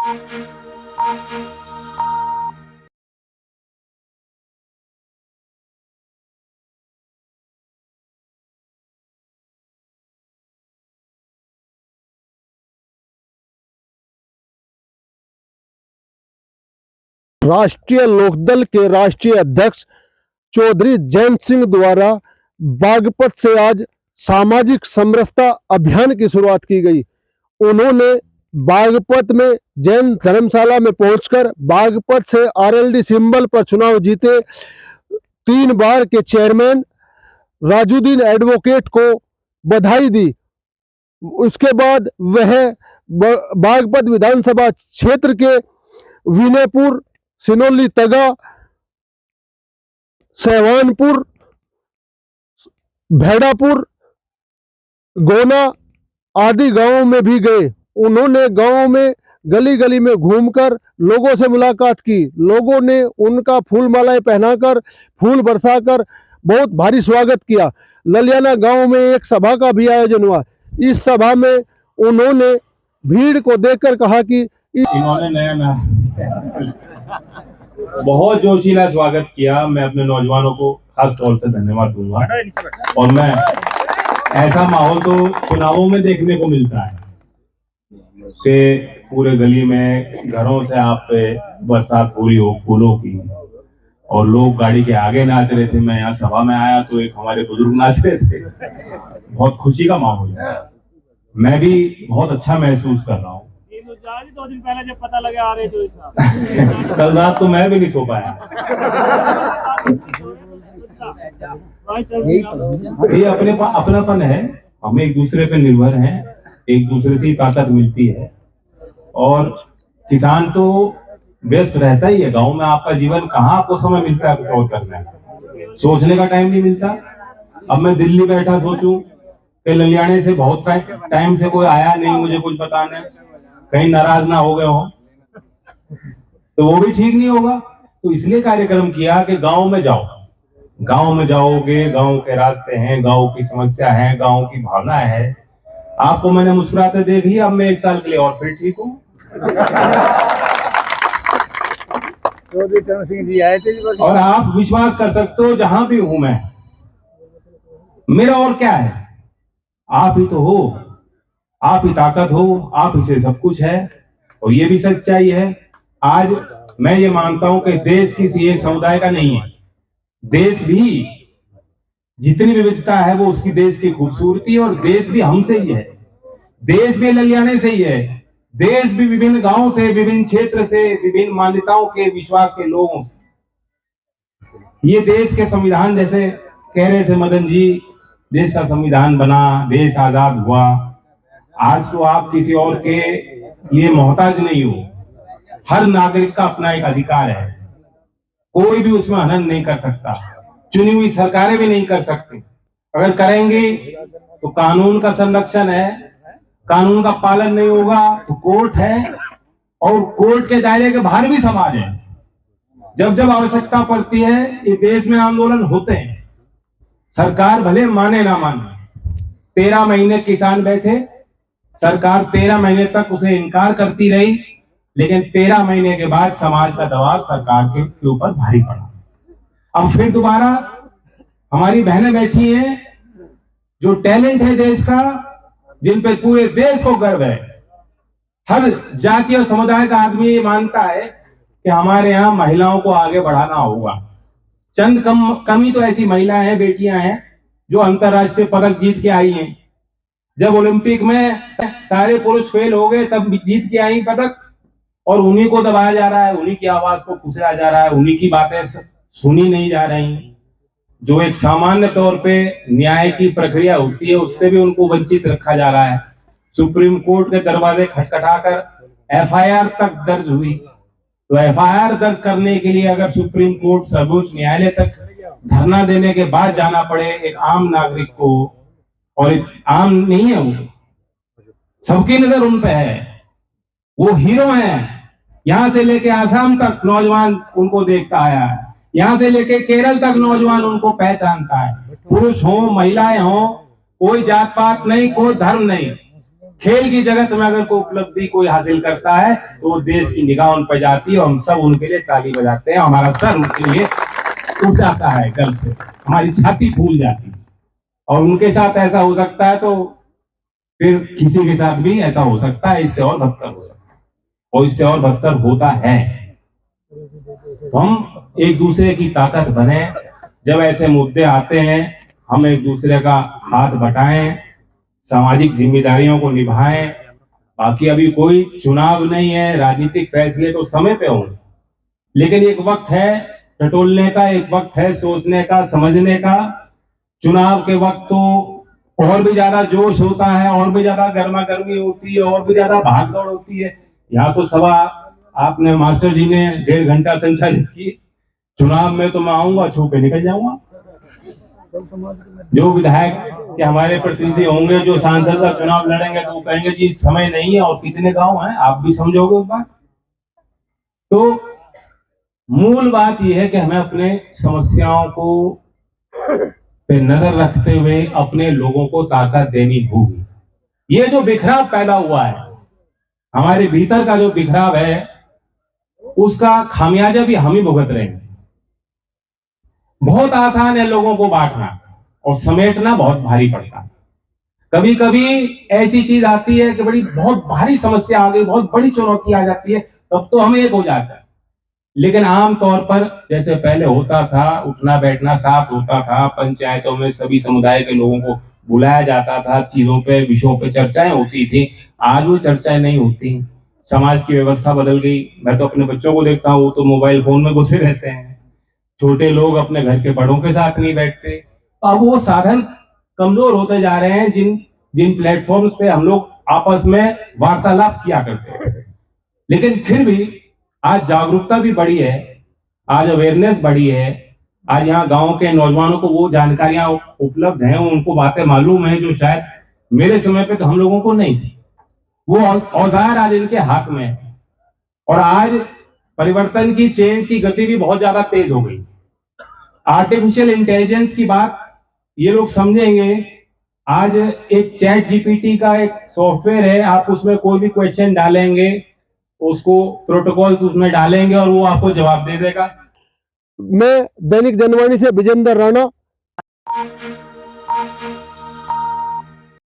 राष्ट्रीय लोकदल के राष्ट्रीय अध्यक्ष चौधरी जयंत सिंह द्वारा बागपत से आज सामाजिक समरसता अभियान की शुरुआत की गई। उन्होंने बागपत में जैन धर्मशाला में पहुंचकर बागपत से आरएलडी सिंबल पर चुनाव जीते 3 बार के चेयरमैन राजुद्दीन एडवोकेट को बधाई दी। उसके बाद वह बागपत विधानसभा क्षेत्र के विनयपुर, सिनोली तगा, सहवानपुर, भेड़ापुर, गोना आदि गांवों में भी गए। उन्होंने गांवों में गली गली में घूमकर लोगों से मुलाकात की। लोगों ने उनका फूल मालाएं पहनाकर, फूल बरसाकर बहुत भारी स्वागत किया। ललियाना गांव में एक सभा का भी आयोजन हुआ। इस सभा में उन्होंने भीड़ को देखकर कहा कि इन्होंने नया बहुत जोशीला स्वागत किया। मैं अपने नौजवानों को खास तौर से धन्यवाद दूंगा। और मैं ऐसा माहौल तो चुनावों में देखने को मिलता है कि पूरे गली में घरों से आप पे बरसात हो रही हो फूलों की, और लोग गाड़ी के आगे नाच रहे थे। मैं यहाँ सभा में आया तो एक हमारे बुजुर्ग नाच रहे थे। बहुत खुशी का माहौल है। मैं भी बहुत अच्छा महसूस कर रहा हूँ। 2 दिन पहले जब पता लगा आ रहे थे कल रात तो मैं भी नहीं सो पाया। ये अपनापन है। हम एक दूसरे पे निर्भर हैं, एक दूसरे से ताकत मिलती है। और किसान तो व्यस्त रहता ही है। गांव में आपका जीवन कहाँ आपको समय मिलता है कुछ और करने का, सोचने का टाइम नहीं मिलता। अब मैं दिल्ली बैठा सोचूं कि ललियाने से बहुत टाइम से कोई आया नहीं मुझे कुछ बताने, कहीं नाराज ना हो गए हो, तो वो भी ठीक नहीं होगा। तो इसलिए कार्यक्रम किया कि गांव में जाओ। गांव में जाओगे, गांव के रास्ते हैं, गांव की समस्या है, गांव की भावना है। आपको मैंने मुस्कुराते देख लिया। अब मैं 1 साल के लिए और फिर ठीक हूँ। चरण सिंह जी आए थे और आप विश्वास कर सकते हो जहां भी हूं मैं, मेरा और क्या है, आप ही तो हो, आप ही ताकत हो, आप ही से सब कुछ है। और ये भी सच्चाई है। आज मैं ये मानता हूं कि देश किसी एक समुदाय का नहीं है। देश भी जितनी विविधता है वो उसकी देश की खूबसूरती है। और देश भी हमसे ही है, देश भी ललियाने से ही है। देश भी विभिन्न गांवों से, विभिन्न क्षेत्र से, विभिन्न मान्यताओं के, विश्वास के लोगों से। ये देश के संविधान, जैसे कह रहे थे मदन जी, देश का संविधान बना, देश आजाद हुआ। आज तो आप किसी और के लिए मोहताज नहीं हो। हर नागरिक का अपना एक अधिकार है, कोई भी उसमें हनन नहीं कर सकता। चुनी हुई सरकारें भी नहीं कर सकती। अगर करेंगे तो कानून का संरक्षण है, कानून का पालन नहीं होगा तो कोर्ट है, और कोर्ट के दायरे के बाहर भी समाज है। जब जब आवश्यकता पड़ती है ये देश में आंदोलन होते हैं। सरकार भले माने ना माने, 13 महीने किसान बैठे, सरकार 13 महीने तक उसे इनकार करती रही, लेकिन 13 महीने के बाद समाज का दबाव सरकार के ऊपर भारी पड़ा। अब फिर दोबारा हमारी बहनें बैठी हैं जो टैलेंट है देश का, जिन पर पूरे देश को गर्व है। हर जाति और समुदाय का आदमी ये मानता है कि हमारे यहाँ महिलाओं को आगे बढ़ाना होगा। चंद कमी तो ऐसी महिलाएं हैं, बेटियां हैं जो अंतरराष्ट्रीय पदक जीत के आई हैं। जब ओलंपिक में सारे पुरुष फेल हो गए तब जीत के आई पदक, और उन्हीं को दबाया जा रहा है, उन्हीं की आवाज को कुचला जा रहा है, उन्हीं की बातें सुनी नहीं जा रही। जो एक सामान्य तौर पे न्याय की प्रक्रिया होती है उससे भी उनको वंचित रखा जा रहा है। सुप्रीम कोर्ट के दरवाजे खटखटाकर एफआईआर तक दर्ज हुई। तो एफआईआर दर्ज करने के लिए अगर सुप्रीम कोर्ट, सर्वोच्च न्यायालय तक धरना देने के बाद जाना पड़े एक आम नागरिक को, और आम नहीं है वो, सबकी नजर उन पे है, वो हीरो हैं। यहां से लेके आसाम तक नौजवान उनको देखता आया है, यहां से लेके केरल तक नौजवान उनको पहचानता है। पुरुष हो, महिलाएं हो, कोई जात पात नहीं, कोई धर्म नहीं, खेल की जगत में अगर कोई उपलब्धि कोई हासिल करता है तो वो देश की निगाह उन पर जाती है और हम सब उनके लिए ताली बजाते हैं, हमारा सर उनके लिए उठ जाता है गर्व से, हमारी छाती फूल जाती है। और उनके साथ ऐसा हो सकता है तो फिर किसी के साथ भी ऐसा हो सकता है, इससे और बदतर हो सकता है और इससे और बदतर होता है। तो हम एक दूसरे की ताकत बने, जब ऐसे मुद्दे आते हैं हम एक दूसरे का हाथ बटाएं, सामाजिक जिम्मेदारियों को निभाएं। बाकी अभी कोई चुनाव नहीं है, राजनीतिक फैसले तो समय पे होंगे, लेकिन एक वक्त है टटोलने का, एक वक्त है सोचने का, समझने का। चुनाव के वक्त तो और भी ज्यादा जोश होता है, और भी ज्यादा गर्मा गर्मी होती है, और भी ज्यादा भाग दौड़ होती है। यहाँ तो सभा आपने मास्टर जी ने 1.5 घंटा संचालित की, चुनाव में तो मैं आऊंगा छू के निकल जाऊंगा। जो विधायक के हमारे प्रतिनिधि होंगे, जो सांसद का चुनाव लड़ेंगे, तो वो कहेंगे जी समय नहीं है और कितने गांव हैं, आप भी समझोगे उस बात। तो मूल बात यह है कि हमें अपने समस्याओं को पे नजर रखते हुए अपने लोगों को ताकत देनी होगी। ये जो बिखराव पैदा हुआ है, हमारे भीतर का जो बिखराव है, उसका खामियाजा भी हम ही भुगत रहे हैं। बहुत आसान है लोगों को बांटना और समेटना बहुत भारी पड़ता है। कभी कभी ऐसी चीज आती है कि बड़ी बहुत भारी समस्या आ गई, बहुत बड़ी चुनौती आ जाती है, तब तो हम एक हो जाता है। लेकिन आम तौर पर जैसे पहले होता था, उठना बैठना साथ होता था, पंचायतों में सभी समुदाय के लोगों को बुलाया जाता था, चीजों पे विषयों पे चर्चाएं होती थी। आज वो चर्चाएं नहीं होती, समाज की व्यवस्था बदल गई। मैं तो अपने बच्चों को देखता हूँ, वो तो मोबाइल फोन में घुसे रहते हैं, छोटे लोग अपने घर के बड़ों के साथ नहीं बैठते। तो अब वो साधन कमजोर होते जा रहे हैं जिन जिन प्लेटफॉर्म्स पे हम लोग आपस में वार्तालाप किया करते हैं। लेकिन फिर भी आज जागरूकता भी बढ़ी है, आज अवेयरनेस बढ़ी है, आज यहाँ गांव के नौजवानों को वो जानकारियां उपलब्ध हैं, उनको बातें मालूम है जो शायद मेरे समय पे तो हम लोगों को नहीं थी। वो औजार आज इनके हाथ में है और आज परिवर्तन की चेंज की गति भी बहुत ज्यादा तेज हो गई। आर्टिफिशियल इंटेलिजेंस की बात ये लोग समझेंगे। आज एक चैट जीपीटी का एक सॉफ्टवेयर है, आप उसमें कोई भी क्वेश्चन डालेंगे, उसको प्रोटोकॉल्स उसमें डालेंगे और वो आपको जवाब दे देगा। मैं दैनिक जनवाणी से विजेंद्र राणा।